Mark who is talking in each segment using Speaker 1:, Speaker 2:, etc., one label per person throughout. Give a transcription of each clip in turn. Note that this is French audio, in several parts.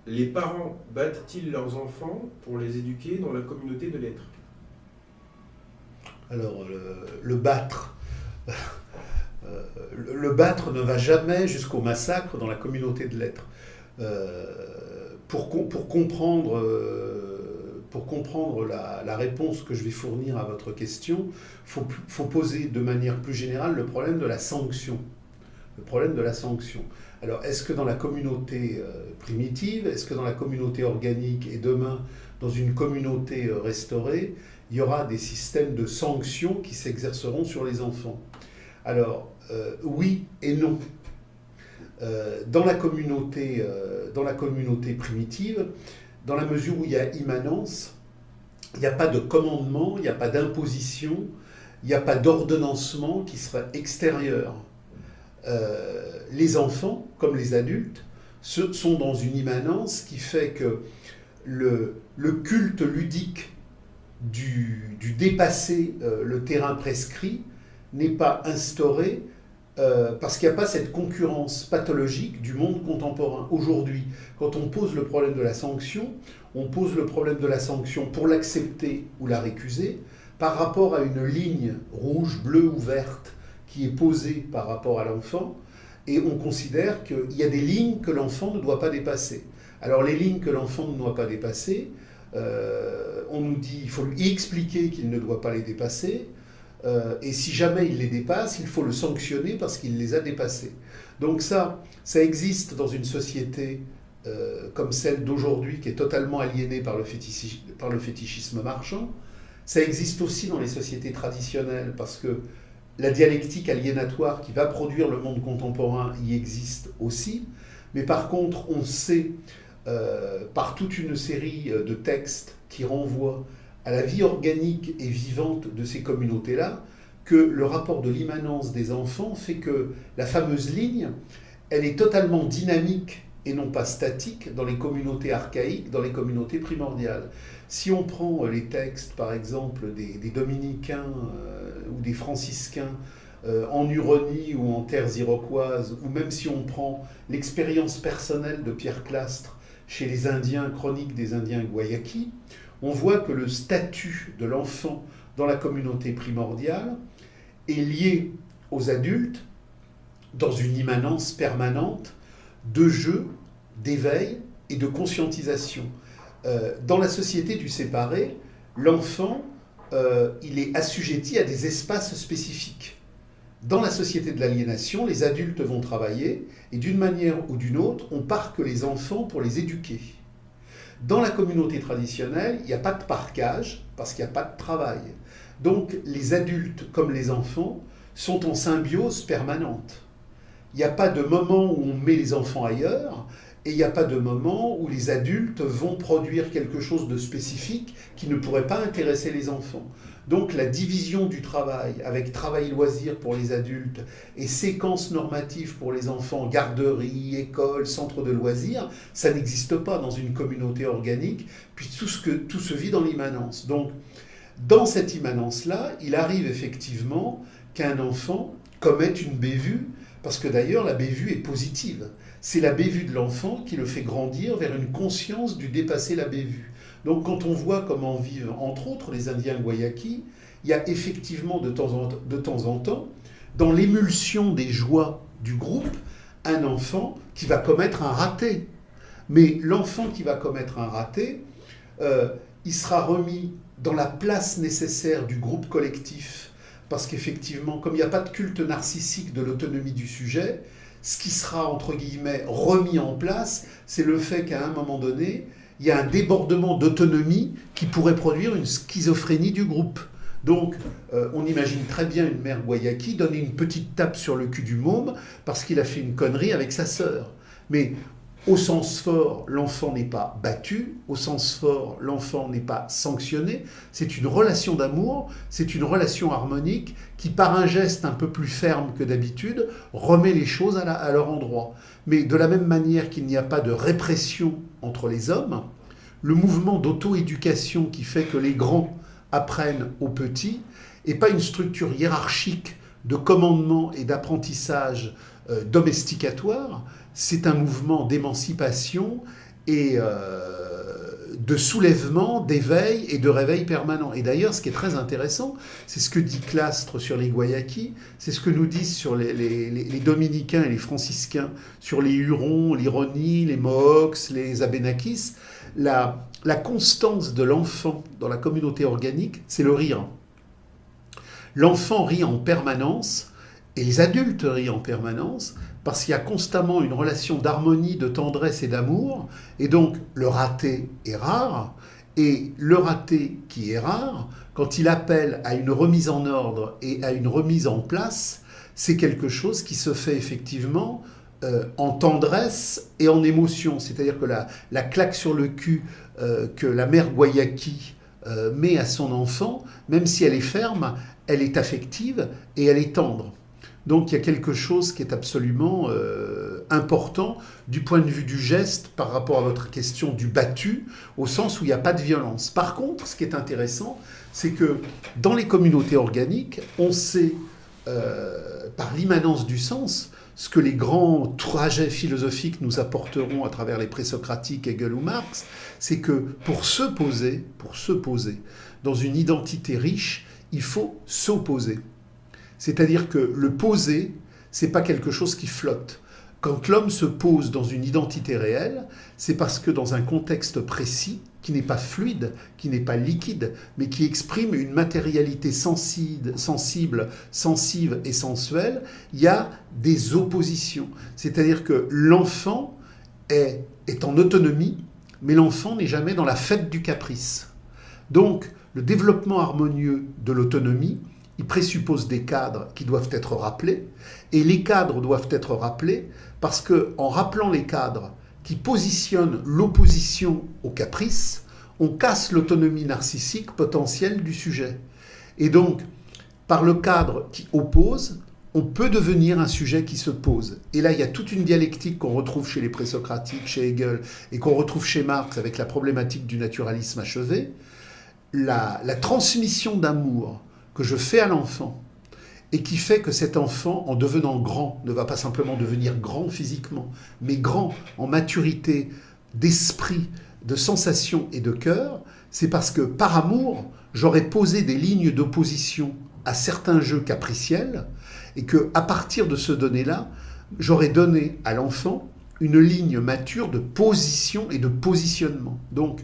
Speaker 1: Les parents battent-ils leurs enfants pour les éduquer dans la communauté de l'être?
Speaker 2: Alors, le battre. Le battre ne va jamais jusqu'au massacre dans la communauté de l'être. Pour comprendre, la réponse que je vais fournir à votre question, faut poser de manière plus générale le problème de la sanction. Le problème de la sanction. Alors, est-ce que dans la communauté primitive, est-ce que dans la communauté organique et demain dans une communauté restaurée, il y aura des systèmes de sanctions qui s'exerceront sur les enfants? Alors, oui et non. Dans la communauté primitive, dans la mesure où il y a immanence, il n'y a pas de commandement, il n'y a pas d'imposition, il n'y a pas d'ordonnancement qui serait extérieur. Les enfants, comme les adultes, sont dans une immanence qui fait que le culte ludique du dépasser le terrain prescrit n'est pas instauré parce qu'il n'y a pas cette concurrence pathologique du monde contemporain. Aujourd'hui, quand on pose le problème de la sanction, on pose le problème de la sanction pour l'accepter ou la récuser par rapport à une ligne rouge, bleue ou verte qui est posée par rapport à l'enfant, et on considère qu'il y a des lignes que l'enfant ne doit pas dépasser. Alors les lignes que l'enfant ne doit pas dépasser, on nous dit qu'il faut lui expliquer qu'il ne doit pas les dépasser, et si jamais il les dépasse, il faut le sanctionner parce qu'il les a dépassés. Donc ça existe dans une société comme celle d'aujourd'hui qui est totalement aliénée par le fétichisme marchand. Ça existe aussi dans les sociétés traditionnelles parce que la dialectique aliénatoire qui va produire le monde contemporain y existe aussi. Mais par contre, on sait par toute une série de textes qui renvoient à la vie organique et vivante de ces communautés-là, que le rapport de l'immanence des enfants fait que la fameuse ligne, elle est totalement dynamique et non pas statique dans les communautés archaïques, dans les communautés primordiales. Si on prend les textes, par exemple, des dominicains ou des franciscains en Huronie ou en terres iroquoises, ou même si on prend l'expérience personnelle de Pierre Clastre chez les Indiens, chroniques des Indiens Guayakis, on voit que le statut de l'enfant dans la communauté primordiale est lié aux adultes dans une immanence permanente de jeu, d'éveil et de conscientisation. Dans la société du séparé, l'enfant, il est assujetti à des espaces spécifiques. Dans la société de l'aliénation, les adultes vont travailler et d'une manière ou d'une autre, on parque les enfants pour les éduquer. Dans la communauté traditionnelle, il n'y a pas de parquage parce qu'il n'y a pas de travail. Donc les adultes comme les enfants sont en symbiose permanente. Il n'y a pas de moment où on met les enfants ailleurs et il n'y a pas de moment où les adultes vont produire quelque chose de spécifique qui ne pourrait pas intéresser les enfants. Donc la division du travail avec travail-loisir pour les adultes et séquences normatives pour les enfants, garderie, école, centre de loisirs, ça n'existe pas dans une communauté organique, puis tout se vit dans l'immanence. Donc dans cette immanence-là, il arrive effectivement qu'un enfant commette une bévue, parce que d'ailleurs la bévue est positive. C'est la bévue de l'enfant qui le fait grandir vers une conscience du dépasser la bévue. Donc quand on voit comment vivent entre autres les Indiens Guayakis, il y a effectivement de temps en temps, dans l'émulsion des joies du groupe, un enfant qui va commettre un raté. Mais l'enfant qui va commettre un raté, il sera remis dans la place nécessaire du groupe collectif, parce qu'effectivement, comme il n'y a pas de culte narcissique de l'autonomie du sujet, ce qui sera, entre guillemets, remis en place, c'est le fait qu'à un moment donné, il y a un débordement d'autonomie qui pourrait produire une schizophrénie du groupe. Donc, on imagine très bien une mère Guayaki donner une petite tape sur le cul du môme parce qu'il a fait une connerie avec sa sœur. Mais au sens fort, l'enfant n'est pas battu, au sens fort, l'enfant n'est pas sanctionné. C'est une relation d'amour, c'est une relation harmonique qui, par un geste un peu plus ferme que d'habitude, remet les choses à leur endroit. Mais de la même manière qu'il n'y a pas de répression entre les hommes, le mouvement d'auto-éducation qui fait que les grands apprennent aux petits n'est pas une structure hiérarchique de commandement et d'apprentissage domesticatoire, c'est un mouvement d'émancipation et de soulèvement, d'éveil et de réveil permanent. Et d'ailleurs, ce qui est très intéressant, c'est ce que dit Clastres sur les Guayakis, c'est ce que nous disent sur les dominicains et les franciscains, sur les Hurons, l'Ironie, les Mohawks, les Abénakis. La constance de l'enfant dans la communauté organique, c'est le rire. L'enfant rit en permanence, et les adultes rient en permanence, parce qu'il y a constamment une relation d'harmonie, de tendresse et d'amour, et donc le raté est rare, et le raté qui est rare, quand il appelle à une remise en ordre et à une remise en place, c'est quelque chose qui se fait effectivement en tendresse et en émotion. C'est-à-dire que la claque sur le cul que la mère Guayaki met à son enfant, même si elle est ferme, elle est affective et elle est tendre. Donc il y a quelque chose qui est absolument important du point de vue du geste par rapport à votre question du battu, au sens où il n'y a pas de violence. Par contre, ce qui est intéressant, c'est que dans les communautés organiques, on sait, par l'immanence du sens, ce que les grands trajets philosophiques nous apporteront à travers les présocratiques, Hegel ou Marx, c'est que pour se poser dans une identité riche, il faut s'opposer. C'est-à-dire que le poser, c'est pas quelque chose qui flotte. Quand l'homme se pose dans une identité réelle, c'est parce que dans un contexte précis, qui n'est pas fluide, qui n'est pas liquide, mais qui exprime une matérialité sensible, sensive et sensuelle, il y a des oppositions. C'est-à-dire que l'enfant est en autonomie, mais l'enfant n'est jamais dans la fête du caprice. Donc, le développement harmonieux de l'autonomie, il présuppose des cadres qui doivent être rappelés, et les cadres doivent être rappelés parce qu'en rappelant les cadres qui positionnent l'opposition au caprice, on casse l'autonomie narcissique potentielle du sujet. Et donc, par le cadre qui oppose, on peut devenir un sujet qui se pose. Et là, il y a toute une dialectique qu'on retrouve chez les présocratiques, chez Hegel, et qu'on retrouve chez Marx avec la problématique du naturalisme achevé. La transmission d'amour que je fais à l'enfant, et qui fait que cet enfant, en devenant grand, ne va pas simplement devenir grand physiquement, mais grand en maturité d'esprit, de sensation et de cœur, c'est parce que par amour, j'aurais posé des lignes d'opposition à certains jeux capriciels, et qu'à partir de ce donné-là, j'aurais donné à l'enfant une ligne mature de position et de positionnement. Donc,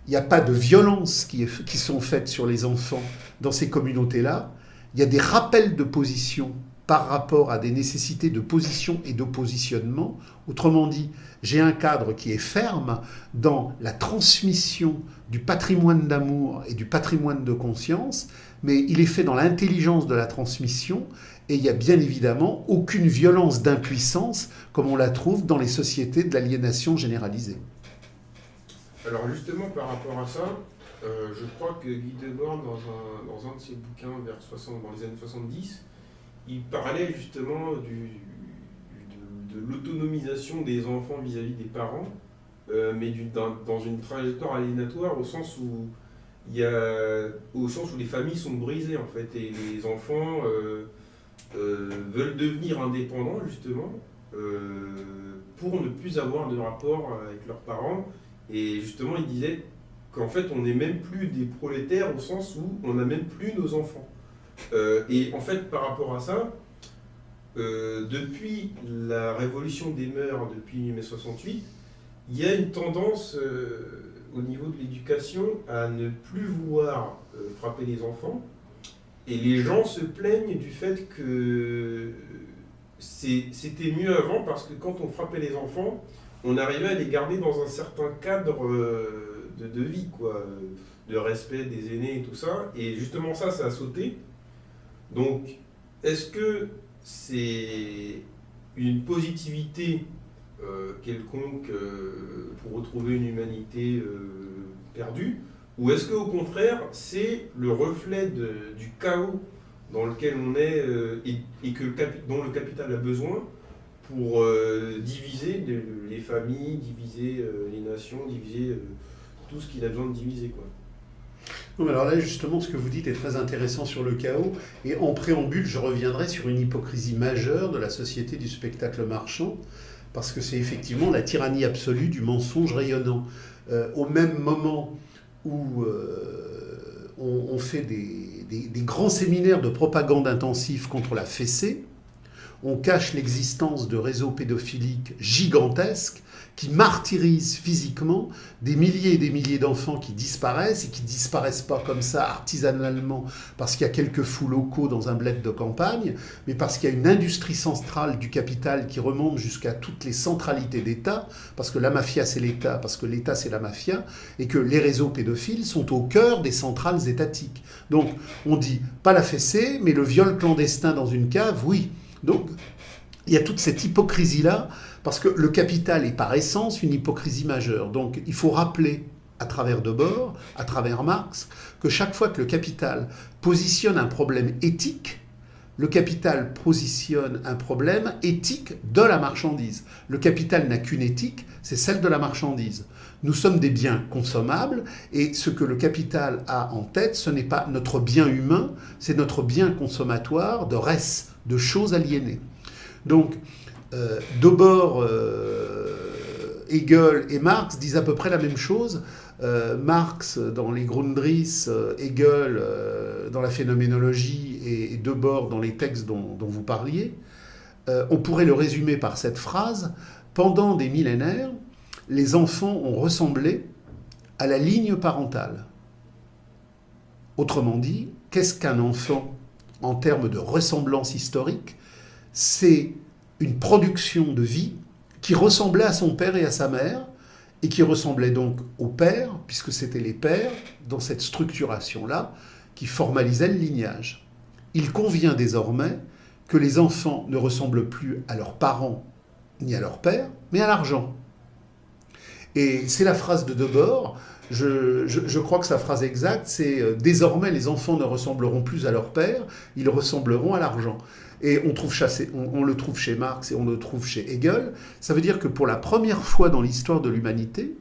Speaker 2: il n'y a pas de violences qui sont faites sur les enfants dans ces communautés-là. Il y a des rappels de position par rapport à des nécessités de position et de positionnement. Autrement dit, j'ai un cadre qui est ferme dans la transmission du patrimoine d'amour et du patrimoine de conscience, mais il est fait dans l'intelligence de la transmission, et il n'y a bien évidemment aucune violence d'impuissance comme on la trouve dans les sociétés de l'aliénation généralisée.
Speaker 1: Alors justement, par rapport à ça, je crois que Guy Debord, dans un de ses bouquins dans les années 70, il parlait justement de l'autonomisation des enfants vis-à-vis des parents, mais dans une trajectoire aliénatoire au sens où les familles sont brisées en fait, et les enfants veulent devenir indépendants justement pour ne plus avoir de rapport avec leurs parents. Et justement, il disait qu'en fait, on n'est même plus des prolétaires au sens où on n'a même plus nos enfants. Et en fait, par rapport à ça, depuis la révolution des mœurs, depuis mai 68, il y a une tendance au niveau de l'éducation à ne plus vouloir frapper les enfants. Et les gens se plaignent du fait que c'était mieux avant, parce que quand on frappait les enfants, on arrivait à les garder dans un certain cadre de vie, quoi, de respect des aînés et tout ça. Et justement ça a sauté. Donc, est-ce que c'est une positivité quelconque pour retrouver une humanité perdue, ou est-ce qu'au contraire, c'est le reflet du chaos dans lequel on est et dont le capital a besoin pour diviser les familles, diviser les nations, diviser tout ce qu'il a besoin de diviser, quoi.
Speaker 2: Non, alors là, justement, ce que vous dites est très intéressant sur le chaos. Et en préambule, je reviendrai sur une hypocrisie majeure de la société du spectacle marchand, parce que c'est effectivement la tyrannie absolue du mensonge rayonnant. Au même moment où on fait des grands séminaires de propagande intensive contre la fessée, on cache l'existence de réseaux pédophiliques gigantesques qui martyrisent physiquement des milliers et des milliers d'enfants qui disparaissent, et qui disparaissent pas comme ça artisanalement parce qu'il y a quelques fous locaux dans un bled de campagne, mais parce qu'il y a une industrie centrale du capital qui remonte jusqu'à toutes les centralités d'État, parce que la mafia c'est l'État, parce que l'État c'est la mafia, et que les réseaux pédophiles sont au cœur des centrales étatiques. Donc on dit pas la fessée, mais le viol clandestin dans une cave, oui. Donc il y a toute cette hypocrisie-là, parce que le capital est par essence une hypocrisie majeure. Donc il faut rappeler, à travers Debord, à travers Marx, que chaque fois que le capital positionne un problème éthique, le capital positionne un problème éthique de la marchandise. Le capital n'a qu'une éthique, c'est celle de la marchandise. Nous sommes des biens consommables, et ce que le capital a en tête, ce n'est pas notre bien humain, c'est notre bien consommatoire de res, de choses aliénées. Donc, Debord, Hegel et Marx disent à peu près la même chose. Marx dans les Grundrisse, Hegel dans la phénoménologie et Debord dans les textes dont vous parliez. On pourrait le résumer par cette phrase: pendant des millénaires, les enfants ont ressemblé à la ligne parentale. Autrement dit, qu'est-ce qu'un enfant en termes de ressemblance historique? C'est une production de vie qui ressemblait à son père et à sa mère, et qui ressemblait donc au père, puisque c'était les pères, dans cette structuration-là, qui formalisaient le lignage. Il convient désormais que les enfants ne ressemblent plus à leurs parents ni à leur père, mais à l'argent. Et c'est la phrase de Debord. Je crois que sa phrase exacte, c'est « Désormais, les enfants ne ressembleront plus à leur père, ils ressembleront à l'argent ». Et on le trouve chez Marx et on le trouve chez Hegel. Ça veut dire que pour la première fois dans l'histoire de l'humanité,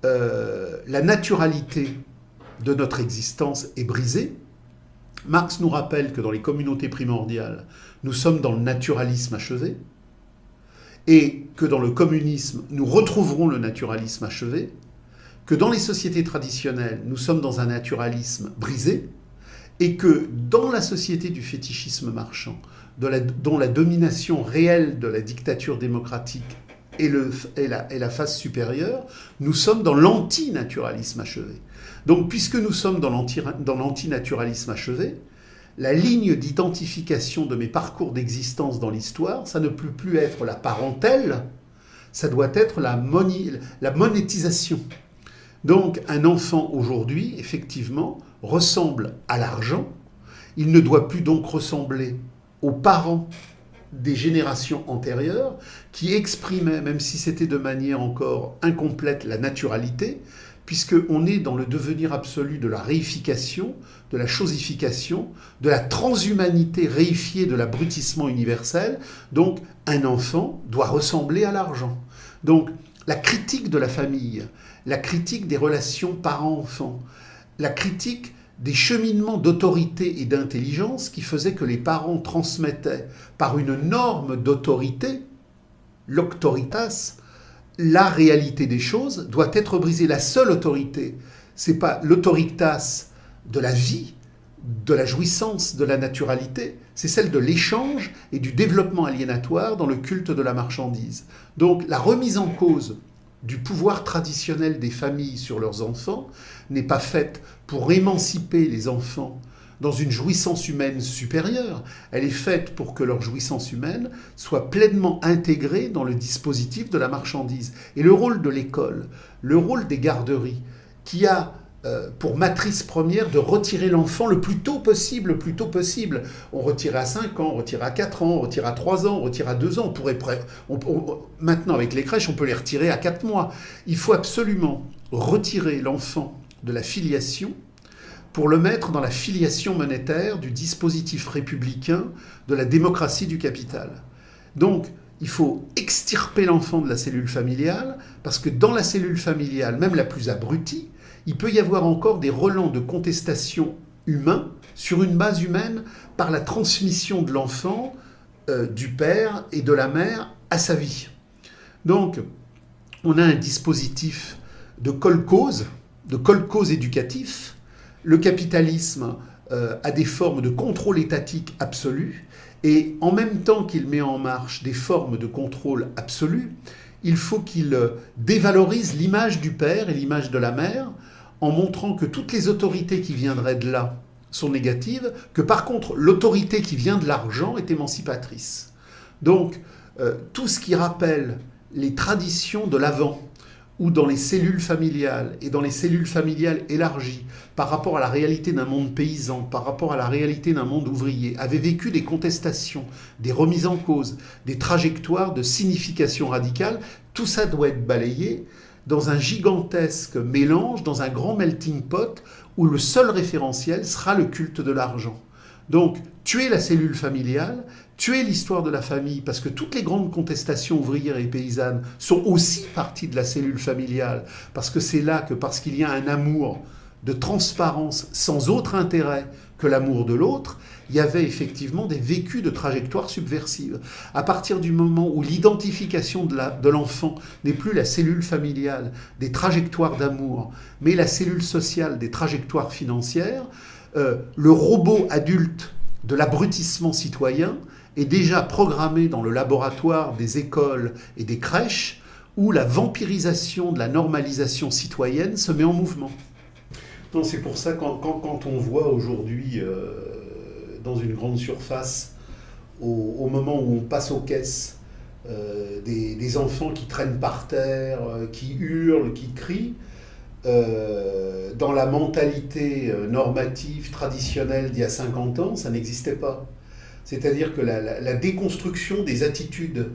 Speaker 2: la naturalité de notre existence est brisée. Marx nous rappelle que dans les communautés primordiales, nous sommes dans le naturalisme achevé, et que dans le communisme, nous retrouverons le naturalisme achevé, que dans les sociétés traditionnelles, nous sommes dans un naturalisme brisé, et que dans la société du fétichisme marchand, dont la domination réelle de la dictature démocratique est la phase supérieure, nous sommes dans l'antinaturalisme achevé. Donc, puisque nous sommes dans l'antinaturalisme achevé, la ligne d'identification de mes parcours d'existence dans l'histoire, ça ne peut plus être la parentèle, ça doit être la monétisation. Donc, un enfant aujourd'hui, effectivement, ressemble à l'argent. Il ne doit plus donc ressembler aux parents des générations antérieures qui exprimaient, même si c'était de manière encore incomplète, la naturalité, puisqu'on est dans le devenir absolu de la réification, de la chosification, de la transhumanité réifiée de l'abrutissement universel. Donc, un enfant doit ressembler à l'argent. Donc, la critique de la famille, la critique des relations parents-enfants, la critique des cheminements d'autorité et d'intelligence qui faisaient que les parents transmettaient par une norme d'autorité, l'auctoritas, la réalité des choses doit être brisée. La seule autorité, c'est pas l'autoritas de la vie, de la jouissance, de la naturalité, c'est celle de l'échange et du développement aliénatoire dans le culte de la marchandise. Donc la remise en cause du pouvoir traditionnel des familles sur leurs enfants n'est pas faite pour émanciper les enfants dans une jouissance humaine supérieure, elle est faite pour que leur jouissance humaine soit pleinement intégrée dans le dispositif de la marchandise. Et le rôle de l'école, le rôle des garderies, qui a pour matrice première de retirer l'enfant le plus tôt possible, On retire à 5 ans, on retire à 4 ans, on retire à 3 ans, on retire à 2 ans. Maintenant, avec les crèches, on peut les retirer à 4 mois. Il faut absolument retirer l'enfant de la filiation pour le mettre dans la filiation monétaire du dispositif républicain de la démocratie du capital. Donc, il faut extirper l'enfant de la cellule familiale, parce que dans la cellule familiale, même la plus abrutie, il peut y avoir encore des relents de contestation humains sur une base humaine par la transmission de l'enfant, du père et de la mère à sa vie. Donc, on a un dispositif de kolkhoz éducatif. Le capitalisme a des formes de contrôle étatique absolu, et en même temps qu'il met en marche des formes de contrôle absolu, il faut qu'il dévalorise l'image du père et l'image de la mère, en montrant que toutes les autorités qui viendraient de là sont négatives, que par contre l'autorité qui vient de l'argent est émancipatrice. Donc tout ce qui rappelle les traditions de l'avant, ou dans les cellules familiales, et dans les cellules familiales élargies, par rapport à la réalité d'un monde paysan, par rapport à la réalité d'un monde ouvrier, avait vécu des contestations, des remises en cause, des trajectoires de signification radicale, tout ça doit être balayé dans un gigantesque mélange, dans un grand melting pot, où le seul référentiel sera le culte de l'argent. Donc, tuer la cellule familiale, tuer l'histoire de la famille, parce que toutes les grandes contestations ouvrières et paysannes sont aussi parties de la cellule familiale, parce que c'est là que, parce qu'il y a un amour de transparence sans autre intérêt que l'amour de l'autre, il y avait effectivement des vécus de trajectoires subversives. À partir du moment où l'identification de l'enfant n'est plus la cellule familiale des trajectoires d'amour, mais la cellule sociale des trajectoires financières, le robot adulte de l'abrutissement citoyen est déjà programmé dans le laboratoire des écoles et des crèches, où la vampirisation de la normalisation citoyenne se met en mouvement. Non, c'est pour ça quand on voit aujourd'hui dans une grande surface, au moment où on passe aux caisses, des enfants qui traînent par terre, qui hurlent, qui crient, dans la mentalité normative, traditionnelle d'il y a 50 ans, ça n'existait pas. C'est-à-dire que la déconstruction des attitudes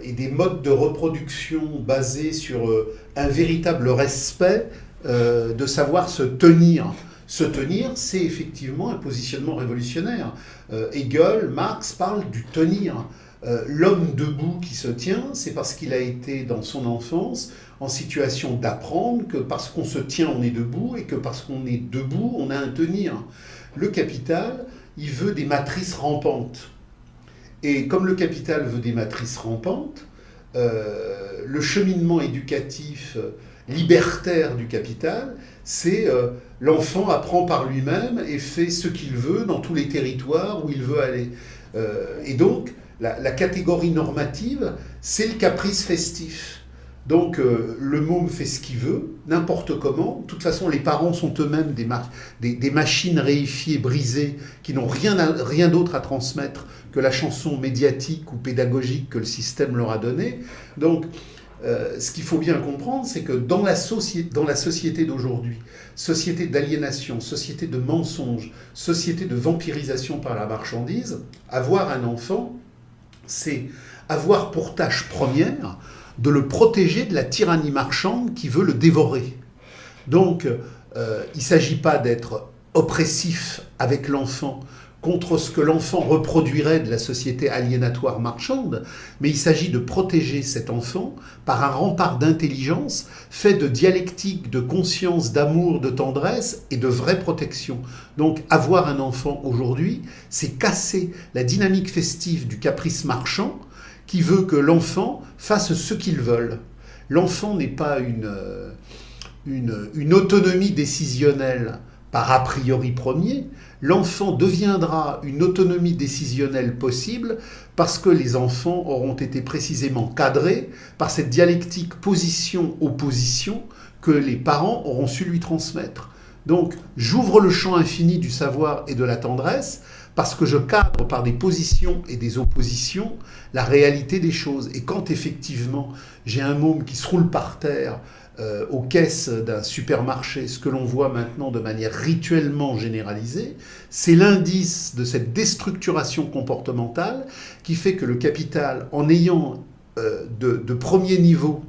Speaker 2: et des modes de reproduction basés sur un véritable respect de savoir se tenir. Se tenir, c'est effectivement un positionnement révolutionnaire. Hegel, Marx parlent du tenir. L'homme debout qui se tient, c'est parce qu'il a été dans son enfance en situation d'apprendre que parce qu'on se tient, on est debout, et que parce qu'on est debout, on a un tenir. Le capital, il veut des matrices rampantes. Et comme le capital veut des matrices rampantes, le cheminement éducatif libertaire du capital, c'est l'enfant apprend par lui-même et fait ce qu'il veut dans tous les territoires où il veut aller. Et donc, la catégorie normative, c'est le caprice festif. Donc, le môme fait ce qu'il veut, n'importe comment. De toute façon, les parents sont eux-mêmes des machines réifiées, brisées, qui n'ont rien d'autre à transmettre que la chanson médiatique ou pédagogique que le système leur a donnée. Donc, ce qu'il faut bien comprendre, c'est que dans la société d'aujourd'hui, société d'aliénation, société de mensonges, société de vampirisation par la marchandise, avoir un enfant, c'est avoir pour tâche première de le protéger de la tyrannie marchande qui veut le dévorer. Donc, il ne s'agit pas d'être oppressif avec l'enfant contre ce que l'enfant reproduirait de la société aliénatoire marchande, mais il s'agit de protéger cet enfant par un rempart d'intelligence fait de dialectique, de conscience, d'amour, de tendresse et de vraie protection. Donc avoir un enfant aujourd'hui, c'est casser la dynamique festive du caprice marchand qui veut que l'enfant fasse ce qu'il veut. L'enfant n'est pas une autonomie décisionnelle par a priori premier. L'enfant deviendra une autonomie décisionnelle possible parce que les enfants auront été précisément cadrés par cette dialectique position-opposition que les parents auront su lui transmettre. Donc, j'ouvre le champ infini du savoir et de la tendresse parce que je cadre par des positions et des oppositions la réalité des choses. Et quand effectivement j'ai un môme qui se roule par terre aux caisses d'un supermarché, ce que l'on voit maintenant de manière rituellement généralisée, c'est l'indice de cette déstructuration comportementale qui fait que le capital, en ayant de premier niveau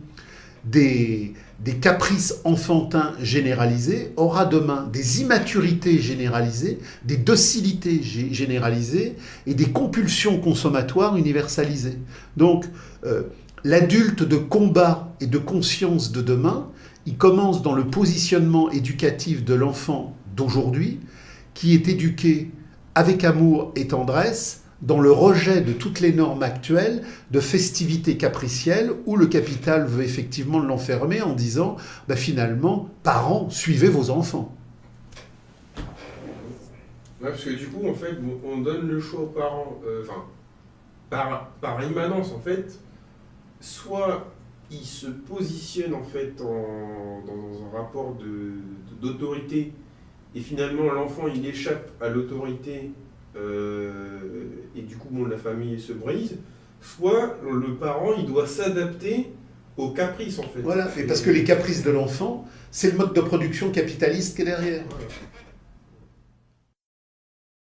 Speaker 2: des caprices enfantins généralisés, aura demain des immaturités généralisées, des docilités généralisées et des compulsions consommatoires universalisées. Donc, l'adulte de combat et de conscience de demain, il commence dans le positionnement éducatif de l'enfant d'aujourd'hui, qui est éduqué avec amour et tendresse dans le rejet de toutes les normes actuelles de festivités capricielles où le capital veut effectivement l'enfermer en disant finalement, parents, suivez vos enfants.
Speaker 1: Ouais, parce que du coup, en fait, on donne le choix aux parents, par immanence, en fait, soit ils se positionnent en fait dans un rapport d'autorité, et finalement l'enfant il échappe à l'autorité, et du coup la famille se brise, soit le parent il doit s'adapter aux caprices en fait.
Speaker 2: Voilà, et parce que les caprices de l'enfant, c'est le mode de production capitaliste qui est derrière.
Speaker 1: Voilà.